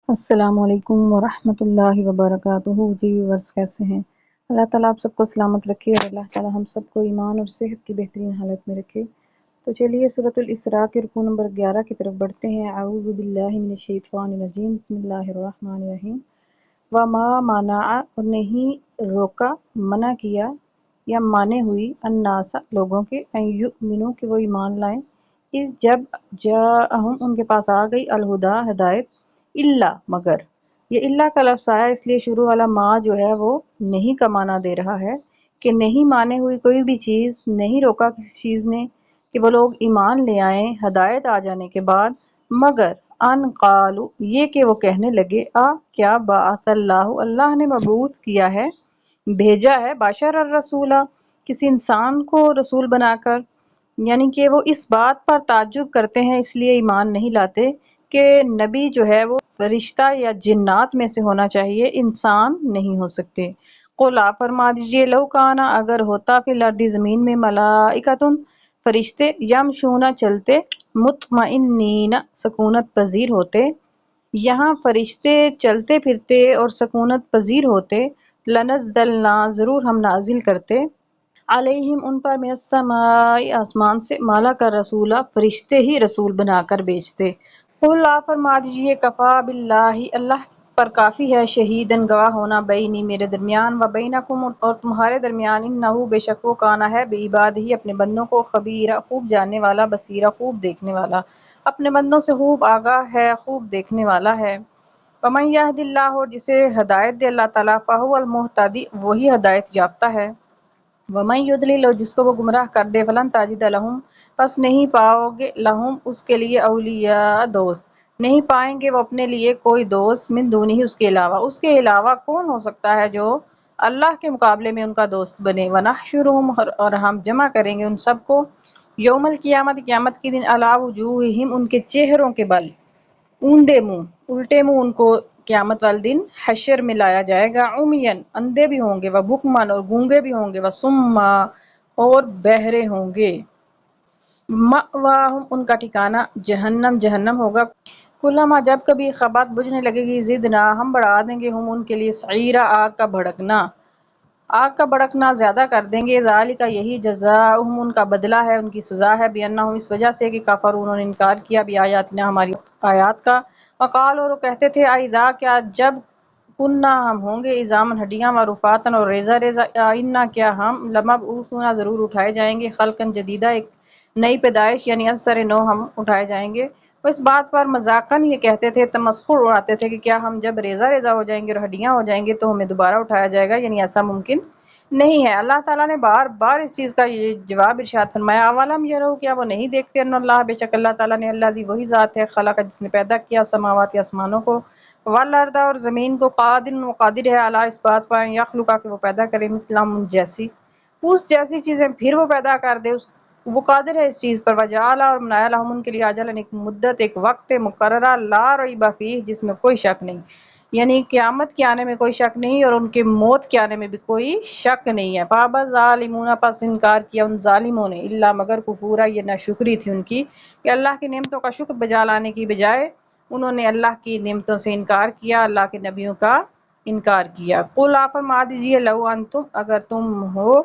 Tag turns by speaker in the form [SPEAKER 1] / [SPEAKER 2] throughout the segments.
[SPEAKER 1] السلام علیکم ورحمۃ اللہ وبرکاتہ۔ جی ویورز کیسے ہیں؟ اللہ تعالیٰ آپ سب کو سلامت رکھے اور اللہ تعالیٰ ہم سب کو ایمان اور صحت کی بہترین حالت میں رکھے۔ تو چلیے سورۃ الاسراء کے رکوع نمبر 11 کی طرف بڑھتے ہیں۔ اعوذ باللہ من الشیطان الرجیم، بسم اللہ الرحمن الرحیم۔ وما منع، اور نہیں روکا، منع کیا یا مانے ہوئی، الناس لوگوں کے، ان یؤمنوا کہ وہ ایمان لائیں، اس جب جاءہم ان کے پاس آ گئی، الہدا ہدایت، الا مگر، یہ الا کا لفظ آیا اس لیے شروع والا ما جو ہے وہ نہیں کا معنی دے رہا ہے کہ نہیں مانے ہوئی کوئی بھی چیز، نہیں روکا کسی چیز نے کہ وہ لوگ ایمان لے آئیں ہدایت آ جانے کے بعد، مگر ان قالو یہ کہ وہ کہنے لگے کیا بعث اللہ، اللہ نے مبعوث کیا ہے، بھیجا ہے، بشر الرسولہ کسی انسان کو رسول بنا کر، یعنی کہ وہ اس بات پر تعجب کرتے ہیں، اس لیے ایمان نہیں لاتے کہ نبی جو ہے وہ فرشتہ یا جنات میں سے ہونا چاہیے، انسان نہیں ہو سکتے۔ قل آپ فرما دیجئے لو کانا اگر ہوتا فی الارض زمین میں ملائکۃ فرشتے، یمشون چلتے، مطمئنین سکونت پذیر ہوتے، یہاں فرشتے چلتے پھرتے اور سکونت پذیر ہوتے، لنزلنا ضرور ہم نازل کرتے، علیہم ان پر، من السماء آسمان سے، مالا کا رسولہ فرشتے ہی رسول بنا کر بھیجتے۔ قل آپ فرما دیجئے کفا باللہ اللہ پر کافی ہے، شہیدن گواہ ہونا، بینی میرے درمیان، و بینکم اور تمہارے درمیان، انہ بے شک وہ کانا ہے، بعبادہ اپنے بندوں کو، خبیرہ خوب جاننے والا، بصیرہ خوب دیکھنے والا، اپنے بندوں سے خوب آگاہ ہے، خوب دیکھنے والا ہے۔ ومن یہد اللہ اور جسے ہدایت دے اللہ تعالیٰ، فہو المہتدی وہی ہدایت یافتہ ہے، ومن یضلل اور جس کو وہ گمراہ کر دے، فلن تجد لہم پس نہیں پاؤ گے، لہم اس کے لیے، اولیاء دوست نہیں پائیں گے وہ اپنے لیے کوئی دوست، من دونہ اس کے علاوہ، اس کے علاوہ کون ہو سکتا ہے جو اللہ کے مقابلے میں ان کا دوست بنے۔ ونحشرہم اور ہم جمع کریں گے ان سب کو، یوم القیامت قیامت کے دن، علی وجوہہم ان کے چہروں کے بل، اوندے منہ، الٹے منہ ان کو قیامت والے دن حشر میں لایا جائے گا، عمین اندھے بھی ہوں گے، وبکمن اور گونگے بھی ہوں گے، وصما اور بہرے ہوں گے، مأواہم ان کا ٹھکانہ جہنم جہنم ہوگا، کلما جب کبھی خبت بجھنے لگے گی، زدنا ہم بڑھا دیں گے، ہم ان کے لیے، سعیرا آگ کا بھڑکنا، آگ کا بھڑکنا زیادہ کر دیں گے، ذالک یہی جزاؤہم ان کا بدلہ ہے، ان کی سزا ہے، بانہم اس وجہ سے کہ کفروا انہوں نے انکار کیا، بآیاتنا ہماری آیات کا، وقال اور وہ کہتے تھے، اذا کیا جب، کننا ہم ہوں گے، عظامن ہڈیاں، ورفاتن اور ریزہ ریزہ، انا کیا ہم، لمبعوثون ضرور اٹھائے جائیں گے، خلقا جدیدہ ایک نئی پیدائش، یعنی از سر نو ہم اٹھائے جائیں گے۔ وہ اس بات پر مذاقاً یہ کہتے تھے، تمسخر اڑاتے تھے کہ کیا ہم جب ریزہ ریزہ ہو جائیں گے اور ہڈیاں ہو جائیں گے تو ہمیں دوبارہ اٹھایا جائے گا، یعنی ایسا ممکن نہیں ہے۔ اللہ تعالیٰ نے بار بار اس چیز کا یہ جواب ارشاد فرمایا، اولم یروا کیا وہ نہیں دیکھتے، ان اللہ بے شک اللہ تعالیٰ نے، الذی وہی ذات ہے، خلق جس نے پیدا کیا، سماوات آسمانوں کو، والارض اور زمین کو، قادر و قادر ہے، علی اس بات پر، یخلق کہ وہ پیدا کرے، مثلہم ان جیسی، اس جیسی چیزیں پھر وہ پیدا کر دے، وہ قادر ہے اس چیز پر، وجعل اور بنایا لہم ان کے لیے، اجلا ایک مدت، ایک وقت مقررہ، لا ریب فیہ جس میں کوئی شک نہیں، یعنی قیامت کے آنے میں کوئی شک نہیں اور ان کے موت کے آنے میں بھی کوئی شک نہیں ہے۔ فابى الظالمون پس انکار کیا ان ظالموں نے، الا مگر کفورا یہ ناشکری تھی ان کی کہ اللہ کی نعمتوں کا شکر بجا لانے کی بجائے انہوں نے اللہ کی نعمتوں سے انکار کیا، اللہ کے نبیوں کا انکار کیا۔ قل آپ فرما دیجئے لو انتم اگر تم ہو،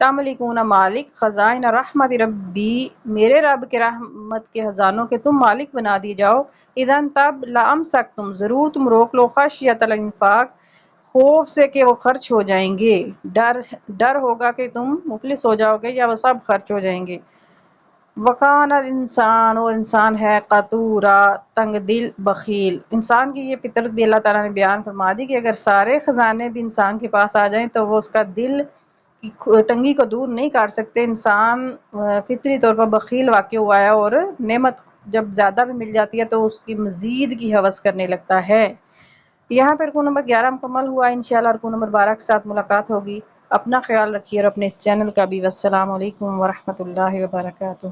[SPEAKER 1] تملکون مالک، خزائن رحمت ربی میرے رب کے رحمت کے خزانوں کے تم مالک بنا دی جاؤ، اذن تب لامسکتم ضرور تم روک لو، خشیۃ الانفاق خوف سے کہ وہ خرچ ہو جائیں گے، ڈر ہوگا کہ تم مفلس ہو جاؤ گے یا وہ سب خرچ ہو جائیں گے۔ وکان الانسان اور انسان ہے، قتورا تنگ دل، بخیل، انسان کی یہ فطرت بھی اللہ تعالیٰ نے بیان فرما دی کہ اگر سارے خزانے بھی انسان کے پاس آ جائیں تو وہ اس کا دل کی تنگی کو دور نہیں کر سکتے۔ انسان فطری طور پر بخیل واقع ہوا ہے اور نعمت جب زیادہ بھی مل جاتی ہے تو اس کی مزید کی ہوس کرنے لگتا ہے۔ یہاں پر رکوع نمبر 11 مکمل ہوا، انشاءاللہ رکوع نمبر 12 کے ساتھ ملاقات ہوگی۔ اپنا خیال رکھیے اور اپنے اس چینل کا بھی۔ والسلام علیکم ورحمۃ اللہ وبرکاتہ۔